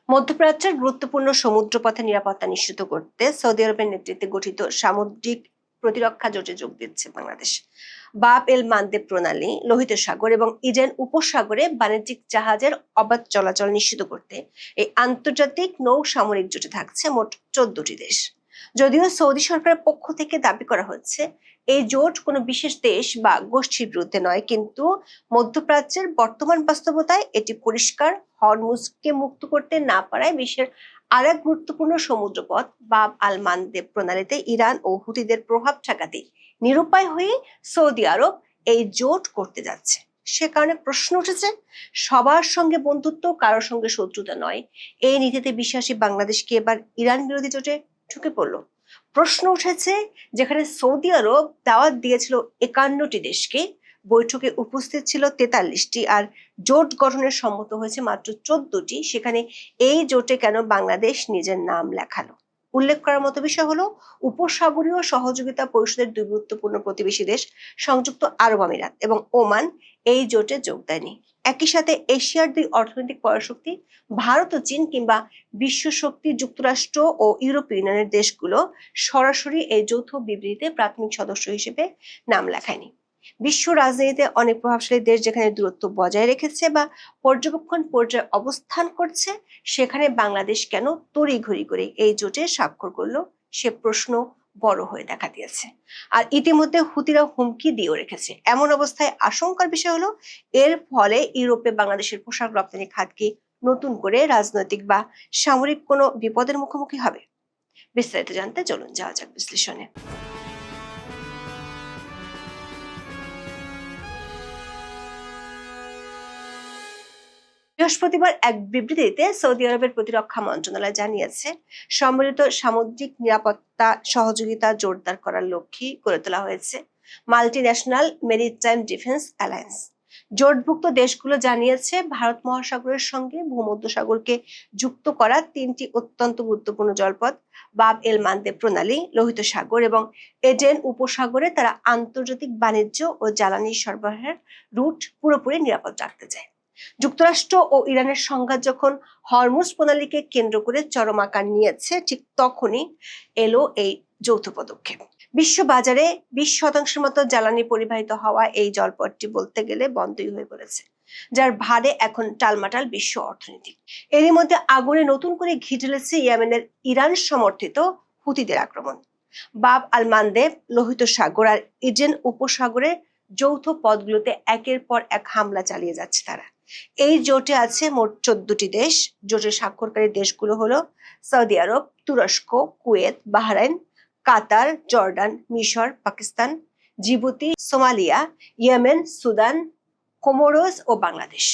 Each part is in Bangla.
মধ্যপ্রাচ্যের গুরুত্বপূর্ণ সমুদ্রপথে নিরাপত্তা নিশ্চিত করতে সৌদি আরবের নেতৃত্বে গঠিত সামুদ্রিক প্রতিরক্ষা জোটে যোগ দিচ্ছে বাংলাদেশ। বাব এল মানদেব প্রণালী, লোহিত সাগর এবং ইডেন উপসাগরে বাণিজ্যিক জাহাজের অবাধ চলাচল নিশ্চিত করতে এই আন্তর্জাতিক নৌ সামরিক জোটে থাকছে মোট 14টি দেশ। যদিও সৌদি সরকারের পক্ষ থেকে দাবি করা হচ্ছে এই জোট কোনো বিশেষ দেশ বা গোষ্ঠীর বিরুদ্ধে নয়, কিন্তু মধ্যপ্রাচ্যের বর্তমান বাস্তবতায় এটি পরিষ্কার। হরমুজকে মুক্ত করতে না পারায় বিশ্বের আরেক গুরুত্বপূর্ণ সমুদ্রপথ বাব আল মানদেব প্রণালীতে ইরান ও হুতিদের প্রভাব ঠেকাতে নিরুপায় হয়ে সৌদি আরব এই জোট করতে যাচ্ছে। সে কারণে প্রশ্ন উঠেছে, সবার সঙ্গে বন্ধুত্ব, কারোর সঙ্গে শত্রুতা নয়, এই নীতিতে বিশ্বাসী বাংলাদেশকে এবার ইরান বিরোধী জোটে ঢুকে পড়লো। প্রশ্ন উঠেছে, যেখানে সৌদি আরব দাওয়াত দিয়েছিল 51টি দেশকে, বৈঠকে উপস্থিত ছিল 43টি, আর জোট গঠনের সম্মত হয়েছে মাত্র 14টি, সেখানে এই জোটে কেন বাংলাদেশ নিজের নাম লেখালো? উল্লেখ করার মতো বিষয় হলো, উপসাগরীয় সহযোগিতা পরিষদের দুই গুরুত্বপূর্ণ প্রতিবেশী দেশ সংযুক্ত আরব আমিরাত এবং ওমান এই জোটে যোগ দেয়নি। একই সাথে এশিয়ার দুই অর্থনৈতিক পরাশক্তি ভারত ও চীন কিংবা বিশ্ব শক্তি যুক্তরাষ্ট্র ও ইউরোপীয় ইউনিয়নের দেশগুলো সরাসরি এই যৌথ বিবৃতিতে প্রাথমিক সদস্য হিসেবে নাম লেখায়নি। বিশ্ব রাজনীতিতে অনেক প্রভাবশালী দেশ যেখানে দূরত্ব বজায় রেখেছে বা পর্যবেক্ষণ পর্যায়ে অবস্থান করছে, সেখানে বাংলাদেশ কেন তড়িঘড়ি করে এই জোটে স্বাক্ষর করলো, সে প্রশ্ন বড় হয়ে দেখা দিয়েছে। আর ইতিমধ্যে হুতিরা হুমকি দিয়েও রেখেছে। এমন অবস্থায় আশঙ্কার বিষয় হলো, এর ফলে ইউরোপে বাংলাদেশের পোশাক রপ্তানি খাত কি নতুন করে রাজনৈতিক বা সামরিক কোনো বিপদের মুখোমুখি হবে? বিস্তারিত জানতে চলুন যাওয়া যাক বিশ্লেষণে। বৃহস্পতিবার এক বিবৃতিতে সৌদি আরবের প্রতিরক্ষা মন্ত্রণালয় জানিয়েছে, সম্মিলিত সামুদ্রিক নিরাপত্তা সহযোগিতা জোরদার করার লক্ষ্যে গড়ে তোলা হয়েছে multi national maritime defence alliance. জোটভুক্ত দেশগুলো জানিয়েছে, ভারত মহাসাগরের সঙ্গে ভূমধ্যসাগরকে যুক্ত করা 3টি অত্যন্ত গুরুত্বপূর্ণ জলপথ বাব এল মানদেব প্রণালী, লোহিত সাগর এবং এডেন উপসাগরে তারা আন্তর্জাতিক বাণিজ্য ও জ্বালানি সরবরাহের রুট পুরোপুরি নিরাপদ রাখতে চায়। যুক্তরাষ্ট্র ও ইরানের সংঘাত যখন হরমুজ প্রণালীকে কেন্দ্র করে চরম আকার নিয়েছে, ঠিক তখনই এলো এই যৌথ পদক্ষেপ। বিশ্ব বাজারে 20% মতো জ্বালানি পরিবাহিত হওয়া এই জলপথটি বলতে গেলে বন্ধই হয়ে পড়েছে, যার ভারে এখন টালমাটাল বিশ্ব অর্থনীতি। এরই মধ্যে আগুনে নতুন করে ঘি ঢেলেছে ইয়েমেনের ইরান সমর্থিত হুতিদের আক্রমণ। বাব আল মানদেব, লোহিত সাগর আর ইডেন উপসাগরের যৌথ পথগুলোতে একের পর এক হামলা চালিয়ে যাচ্ছে তারা। এই জোটে আছে মোট 14টি দেশ। জোটের স্বাক্ষরকারী দেশগুলো হলো সৌদি আরব, তুরস্ক, কুয়েত, বাহরাইন, কাতার, জর্ডান, মিশর, Pakistan, Djibouti, Somalia, Yemen, Sudan, Comoros ও বাংলাদেশ।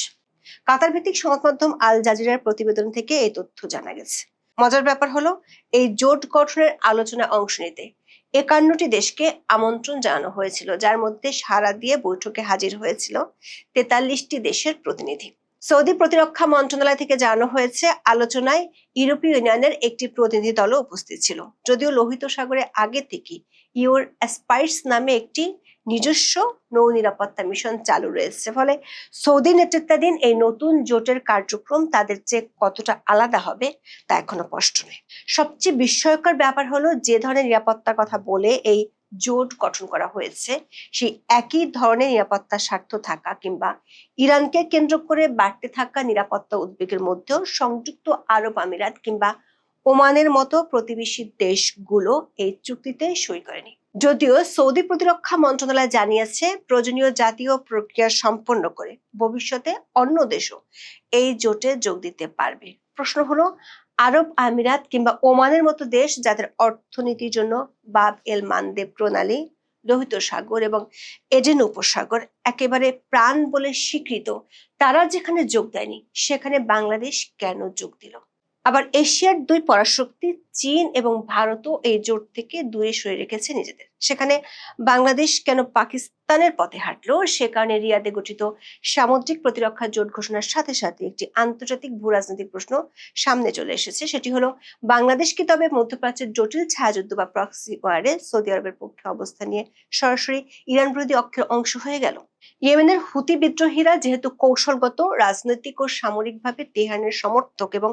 কাতার ভিত্তিক সংবাদ মাধ্যম আল জাজিরার প্রতিবেদন থেকে এই তথ্য জানা গেছে। মজার ব্যাপার হলো, এই জোট গঠনের আলোচনায় অংশ নিতে 51টি দেশকে আমন্ত্রণ জানানো হয়েছিল, যার মধ্যে সাড়া দিয়ে বৈঠকে হাজির হয়েছিল 43টি দেশের প্রতিনিধি। সৌদি প্রতিরক্ষা মন্ত্রণালয় থেকে জানানো হয়েছে, আলোচনায় ইউরোপীয় ইউনিয়নের একটি প্রতিনিধি দলও উপস্থিত ছিল। যদিও লোহিত সাগরে আগে থেকে ইউর অ্যাসপাইরস নামে একটি নিজস্ব নৌ নিরাপত্তা মিশন চালু রয়েছে, ফলে সৌদি নেতৃত্বাধীন এই নতুন জোটের কার্যক্রম তাদের চেয়ে কতটা আলাদা হবে তা এখনো স্পষ্ট নয়। সবচেয়ে বিস্ময়কর ব্যাপার হলো, যে ধরনের নিরাপত্তার কথা বলে এই জোট গঠন করা হয়েছে, সেই একই ধরনের নিরাপত্তার স্বার্থ থাকা কিংবা ইরানকে কেন্দ্র করে বাড়তে থাকা নিরাপত্তা উদ্বেগের মধ্যেও সংযুক্ত আরব আমিরাত কিংবা ওমানের মতো প্রতিবেশী দেশগুলো এই চুক্তিতে সই করেনি। যদিও সৌদি প্রতিরক্ষা মন্ত্রণালয় জানিয়েছে, প্রয়োজনীয় জাতীয় প্রক্রিয়া সম্পন্ন করে ভবিষ্যতে অন্য দেশও এই জোটে যোগ দিতে পারবে। প্রশ্ন হলো, আরব আমিরাত কিংবা ওমানের মতো দেশ, যাদের অর্থনীতির জন্য বাব এল মানদেব প্রণালী, লোহিত সাগর এবং এডেন উপসাগর একেবারে প্রাণ বলে স্বীকৃত, তারা যেখানে যোগ দেয়নি, সেখানে বাংলাদেশ কেন যোগ দিল? আবার এশিয়ার দুই পরাশক্তি চীন এবং ভারতও এই জোট থেকে দূরে সরে রেখেছে নিজেদের। সেখানে বাংলাদেশ কেন পাকিস্তানের পথে হাঁটলো? সে কারণে রিয়াদে গঠিত সামুদ্রিক প্রতিরক্ষা জোট ঘোষণার সাথে সাথে একটি আন্তর্জাতিক ভূ রাজনৈতিক প্রশ্ন সামনে চলে এসেছে। সেটি হলো, বাংলাদেশ কি তবে মধ্যপ্রাচ্যের জটিল ছায়াযুদ্ধ বা প্রক্সি ওয়ারে সৌদি আরবের পক্ষে অবস্থান নিয়ে সরাসরি ইরান বিরোধী অক্ষের অংশ হয়ে গেল? ইয়েমেনের হুতি বিদ্রোহীরা যেহেতু কৌশলগত, রাজনৈতিক ও সামরিকভাবে তেহরানের সমর্থক এবং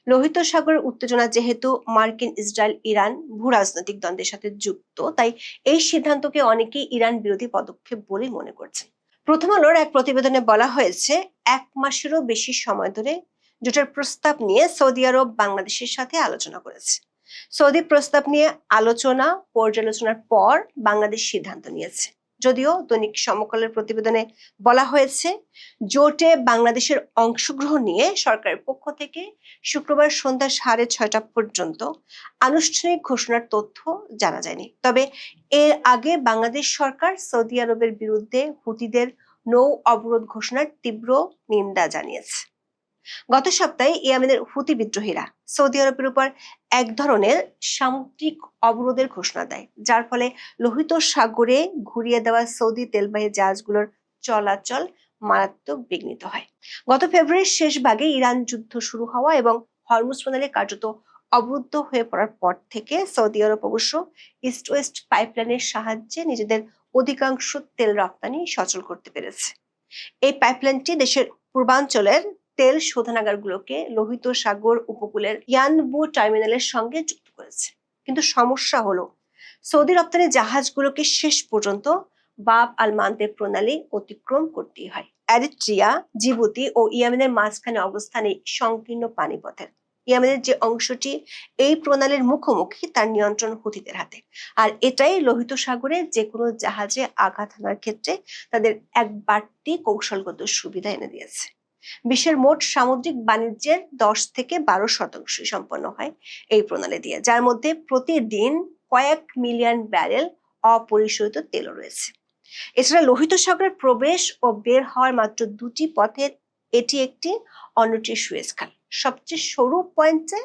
লোহিত সাগরের উত্তেজনা যেহেতু মার্কিন, ইসরায়েল, ইরান ভূ রাজনৈতিক দ্বন্দ্বের সাথে যুক্ত, তাই এই সিদ্ধান্তকে অনেকেই ইরান বিরোধী পদক্ষেপ বলেই মনে করছেন। প্রথম আলোর এক প্রতিবেদনে বলা হয়েছে, 1 মাসেরও বেশি সময় ধরে জোটের প্রস্তাব নিয়ে সৌদি আরব বাংলাদেশের সাথে আলোচনা করেছে। সৌদি প্রস্তাব নিয়ে আলোচনা পর্যালোচনার পর বাংলাদেশ সিদ্ধান্ত নিয়েছে। যদিও দৈনিক সমকালের প্রতিবেদনে বলা হয়েছে, জোটে বাংলাদেশের অংশগ্রহণ নিয়ে সরকারের পক্ষ থেকে শুক্রবার সন্ধ্যা 6:30 পর্যন্ত আনুষ্ঠানিক ঘোষণার তথ্য জানা যায়নি। তবে এর আগে বাংলাদেশ সরকার সৌদি আরবের বিরুদ্ধে হুতিদের নৌ অবরোধ ঘোষণার তীব্র নিন্দা জানিয়েছে। গত সপ্তাহে ইয়েমেনের হুতি বিদ্রোহীরা সৌদি আরবের উপর এক ধরনের সামুদ্রিক অবরোধের ঘোষণা দেয়, যার ফলে লোহিত সাগরে ঘুরিয়ে দেওয়া সৌদি তেলবাহী জাহাজগুলোর চলাচল মারাত্মক বিঘ্নিত হয়। গত ফেব্রুয়ারির শেষ ভাগে ইরান যুদ্ধ শুরু হওয়া এবং হরমুজ প্রণালী কার্যত অবরুদ্ধ হয়ে পড়ার পর থেকে সৌদি আরব অবশ্য ইস্ট ওয়েস্ট পাইপলাইনের সাহায্যে নিজেদের অধিকাংশ তেল রপ্তানি সচল করতে পেরেছে। এই পাইপলাইনটি দেশের পূর্বাঞ্চলের তেল শোধনাগারগুলোকে লোহিত সাগর উপকূলের ইয়ানবু টার্মিনালের সঙ্গে যুক্ত করেছে। কিন্তু সমস্যা হলো, সৌদি রপ্তানি জাহাজগুলোকে শেষ পর্যন্ত বাব আল মানদেব প্রণালী অতিক্রম করতেই হয়। এরিট্রিয়া, জিবুতি ও ইয়েমেনের মাঝখানে অবস্থান এই সংকীর্ণ পানিপথের। ইয়েমেনের যে অংশটি এই প্রণালীর মুখোমুখি তার নিয়ন্ত্রণ হুতিদের হাতে, আর এটাই লোহিত সাগরে যে কোনো জাহাজে আঘাত হানার ক্ষেত্রে তাদের এক বাড়তি কৌশলগত সুবিধা এনে দিয়েছে। বিশ্বের মোট সামুদ্রিক বাণিজ্যের 10 থেকে 12% সম্পন্ন হয় এই প্রণালী দিয়ে, যার মধ্যে প্রতিদিন কয়েক মিলিয়ন ব্যারেল অপরিশোধিত তেল রয়েছে। এছাড়া লোহিত সাগরের প্রবেশ ও বের হওয়ার মাত্র 2টি পথের এটি একটি, অন্যটি সুয়েজ খাল। সবচেয়ে সরু পয়েন্টে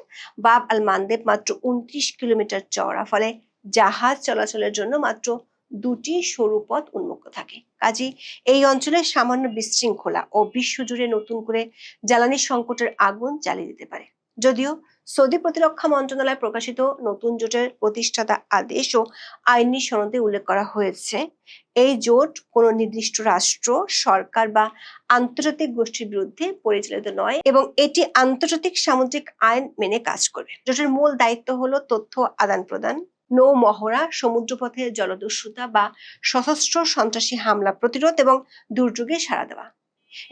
বাব আল মানদেব মাত্র 29 কিলোমিটার চওড়া, ফলে জাহাজ চলাচলের জন্য মাত্র 2টি সরু পথ উন্মুক্ত থাকে। কাজেই এই অঞ্চলে সামান্য বিশৃঙ্খলা ও বিশ্বজুড়ে নতুন করে জ্বালানি সংকটের আগুন জ্বালিয়ে দিতে পারে। যদিও সৌদি প্রতিরক্ষা মন্ত্রণালয় প্রকাশিত নতুন জোটের প্রতিষ্ঠাতা আদেশ ও আইনি সনদে উল্লেখ করা হয়েছে, এই জোট কোনো নির্দিষ্ট রাষ্ট্র, সরকার বা আন্তর্জাতিক গোষ্ঠীর বিরুদ্ধে পরিচালিত নয় এবং এটি আন্তর্জাতিক সামুদ্রিক আইন মেনে কাজ করবে। জোটের মূল দায়িত্ব হলো তথ্য আদান প্রদান, নৌ মহড়া, সমুদ্রপথে জলদস্যুতা বা সশস্ত্র সন্ত্রাসী হামলা প্রতিরোধ এবং দুর্যোগে সাড়া দেওয়া।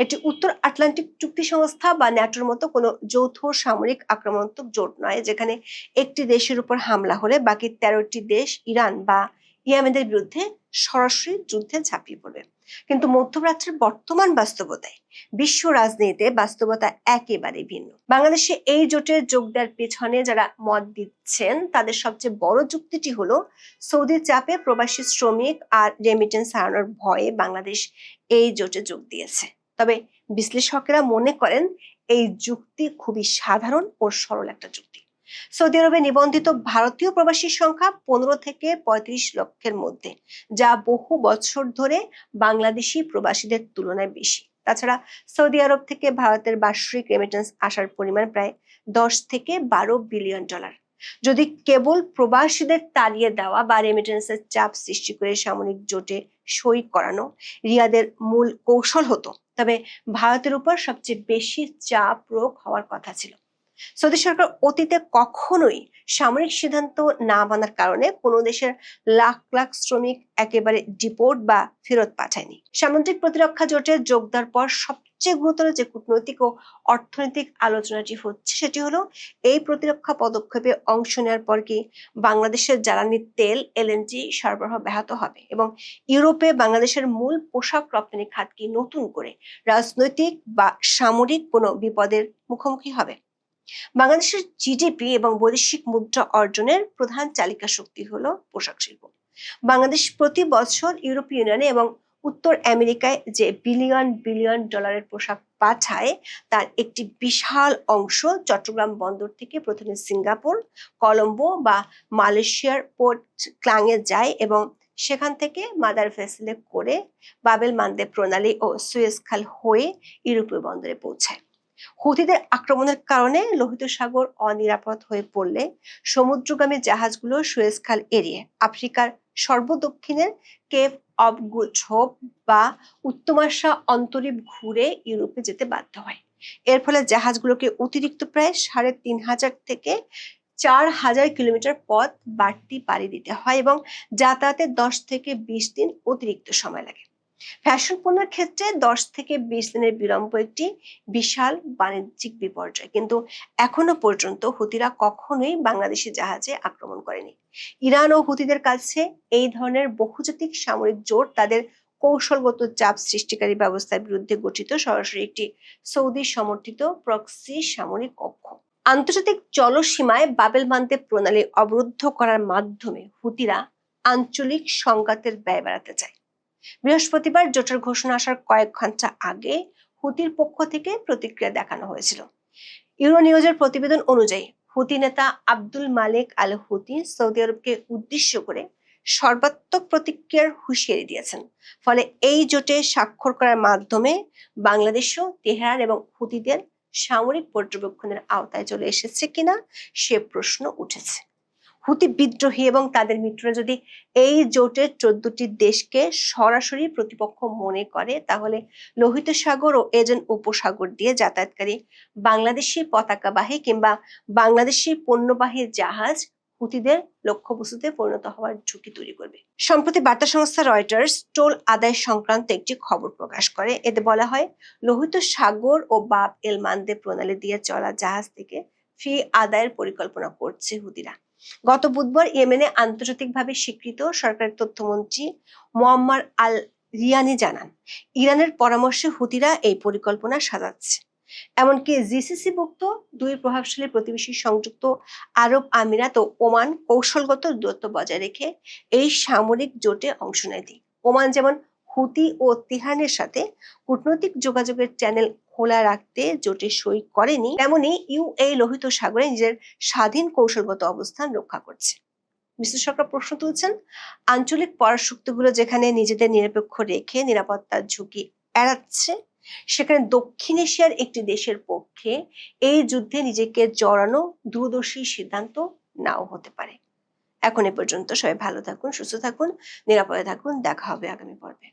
এটি উত্তর আটলান্টিক চুক্তি সংস্থা বা ন্যাটোর মতো কোনো যৌথ সামরিক আক্রমণাত্মক জোট নয়, যেখানে একটি দেশের উপর হামলা হলে বাকি 13টি দেশ ইরান বা ইয়েমেনের বিরুদ্ধে সরাসরি যুদ্ধে ঝাঁপিয়ে পড়বে। কিন্তু মধ্যপ্রাচ্যের বর্তমান বাস্তবতায় বিশ্ব রাজনীতিতে বাস্তবতা একেবারে ভিন্ন। বাংলাদেশে এই জোটে যোগ দেওয়ার পেছনে যারা মত দিচ্ছেন তাদের সবচেয়ে বড় যুক্তিটি হলো, সৌদির চাপে প্রবাসী শ্রমিক আর রেমিটেন্স হারানোর ভয়ে বাংলাদেশ এই জোটে যোগ দিয়েছে। তবে বিশ্লেষকেরা মনে করেন এই যুক্তি খুবই সাধারণ ও সরল একটা যুক্তি। সৌদি আরবে নিবন্ধিত ভারতীয় প্রবাসীর সংখ্যা 15 থেকে 35 লক্ষের মধ্যে, যা বহু বছর ধরে বাংলাদেশি প্রবাসীদের তুলনায় বেশি। তাছাড়া সৌদি আরব থেকে ভারতের বার্ষিক রেমিটেন্স আসার পরিমাণ প্রায় 10 থেকে 12 বিলিয়ন ডলার। যদি কেবল প্রবাসীদের তাড়িয়ে দেওয়া বা রেমিটেন্সের চাপ সৃষ্টি করে সামরিক জোটে সই করানো রিয়াদের মূল কৌশল হতো, তবে ভারতের উপর সবচেয়ে বেশি চাপ প্রয়োগ হওয়ার কথা ছিল। সৌদি সরকার অতীতে কখনোই সামরিক সিদ্ধান্ত না মানার কারণে কোনো দেশের লাখ লাখ শ্রমিক একেবারে ডিপোর্ট বা ফেরত পাঠায়নি। সামুদ্রিক প্রতিরক্ষা জোটে যোগ দেওয়ার পর সবচেয়ে গুরুতর যে কূটনৈতিক ও অর্থনৈতিক আলোচনাটি হচ্ছে, সেটি হলো এই প্রতিরক্ষা পদক্ষেপে অংশ নেওয়ার পর কি বাংলাদেশের জ্বালানি তেল এলএনজি সরবরাহ ব্যাহত হবে এবং ইউরোপে বাংলাদেশের মূল পোশাক রপ্তানি খাত কি নতুন করে রাজনৈতিক বা সামরিক কোনো বিপদের মুখোমুখি হবে। বাংলাদেশের জিডিপি এবং বৈদেশিক মুদ্রা অর্জনের প্রধান চালিকা শক্তি হলো পোশাক শিল্প। বাংলাদেশ প্রতি বছর ইউরোপীয় ইউনিয়নে এবং উত্তর আমেরিকায় যে বিলিয়ন বিলিয়ন ডলারের পোশাক পাঠায়, তার একটি বিশাল অংশ চট্টগ্রাম বন্দর থেকে প্রথমে সিঙ্গাপুর, কলম্বো বা মালয়েশিয়ার পোর্ট ক্লাংয়ে যায় এবং সেখান থেকে মাদার ভেসেলে করে বাবেল মানদেব প্রণালী ও সুয়েজ খাল হয়ে ইউরোপীয় বন্দরে পৌঁছায়। হুথিদের আক্রমণের কারণে লোহিত সাগর অনিরাপদ হয়ে পড়লে সমুদ্রগামী জাহাজগুলো সুয়েজ খাল এড়িয়ে আফ্রিকার সর্বদক্ষিণের কেপ অব গুড হোপ বা উত্তমাশা অন্তরীপ ঘুরে ইউরোপে যেতে বাধ্য হয়। এর ফলে জাহাজগুলোকে অতিরিক্ত প্রায় ৩,৫০০ থেকে ৪,০০০ কিলোমিটার পথ বাড়তি পাড়ি দিতে হয় এবং যাতায়াতে ১০ থেকে ২০ দিন অতিরিক্ত সময় লাগে। ফ্যাশন পণ্যের ক্ষেত্রে ১০ থেকে ২০ দিনের বিলম্ব একটি বিশাল বাণিজ্যিক বিপর্যয়, কিন্তু এখনো পর্যন্ত হুতিরা কখনোই বাংলাদেশি জাহাজে আক্রমণ করেনি। ইরান ও হুতিদের কাছে এই ধরনের বহুজাতিক সামরিক জোট তাদের কৌশলগত চাপ সৃষ্টিকারী ব্যবস্থার বিরুদ্ধে গঠিত সরাসরি একটি সৌদি সমর্থিত প্রক্সি সামরিক অক্ষ। আন্তর্জাতিক জলসীমায় বাবেল মানদেব প্রণালী অবরুদ্ধ করার মাধ্যমে হুতিরা আঞ্চলিক সংঘাতের ব্যয় বাড়াতে চায়। বৃহস্পতিবার জোটের ঘোষণা আসার কয়েক ঘন্টা আগে হুতির পক্ষ থেকে প্রতিক্রিয়া দেখানো হয়েছিল। ইউরোনিউজের প্রতিবেদন অনুযায়ী হুতি নেতা আব্দুল মালিক আল হুতি সৌদি আরবকে উদ্দেশ্য করে সর্বাত্মক প্রতিক্রিয়ার হুঁশিয়ারি দিয়েছেন। ফলে এই জোটে স্বাক্ষর করার মাধ্যমে বাংলাদেশও তেহরান এবং হুতিদের সামরিক পর্যবেক্ষণের আওতায় চলে এসেছে কিনা সে প্রশ্ন উঠেছে। হুতি বিদ্রোহী এবং তাদের মিত্ররা যদি এই জোটের ১৪টি দেশকে সরাসরি প্রতিপক্ষ মনে করে, তাহলে লোহিত সাগর ও এডেন উপসাগর দিয়ে যাতায়াতকারী বাংলাদেশি পতাকাবাহী কিংবা বাংলাদেশি পণ্যবাহী জাহাজ হুতিদের লক্ষ্যবস্তুতে পরিণত হওয়ার ঝুঁকি তৈরি করবে। সম্প্রতি বার্তা সংস্থা রয়টার্স টোল আদায় সংক্রান্ত একটি খবর প্রকাশ করে। এতে বলা হয়, লোহিত সাগর ও বাব এল মানদেব প্রণালী দিয়ে চলা জাহাজ থেকে ফি আদায়ের পরিকল্পনা করছে হুতিরা। গত বুধবার ইয়েমেনে আন্তর্জাতিকভাবে স্বীকৃত সরকারের তথ্যমন্ত্রী মোয়াম্মার আল রিয়ানি জানান, ইরানের পরামর্শে হুতিরা এই পরিকল্পনা সাজাচ্ছে। এমনকি জিসিসিভুক্ত দুই প্রভাবশালী প্রতিবেশী সংযুক্ত আরব আমিরাত ও ওমান কৌশলগত দূরত্ব বজায় রেখে এই সামরিক জোটে অংশ নেয়। ওমান যেমন হুতি ও তেহরানের সাথে কূটনৈতিক যোগাযোগের চ্যানেল খোলা রাখতে জোটে সই করেনি, তেমনি ইউএই লোহিত সাগরে নিজের স্বাধীন কৌশলগত অবস্থান রক্ষা করছে। বিশ্লেষকরা প্রশ্ন তুলছেন, আঞ্চলিক পরাশক্তিগুলো যেখানে নিজেদের নিরপেক্ষ রেখে নিরাপত্তার ঝুঁকি এড়াচ্ছে, সেখানে দক্ষিণ এশিয়ার একটি দেশের পক্ষে এই যুদ্ধে নিজেকে জড়ানো দূরদর্শী সিদ্ধান্ত নাও হতে পারে। এখন এ পর্যন্ত। সবাই ভালো থাকুন, সুস্থ থাকুন, নিরাপদে থাকুন। দেখা হবে আগামী পর্বে।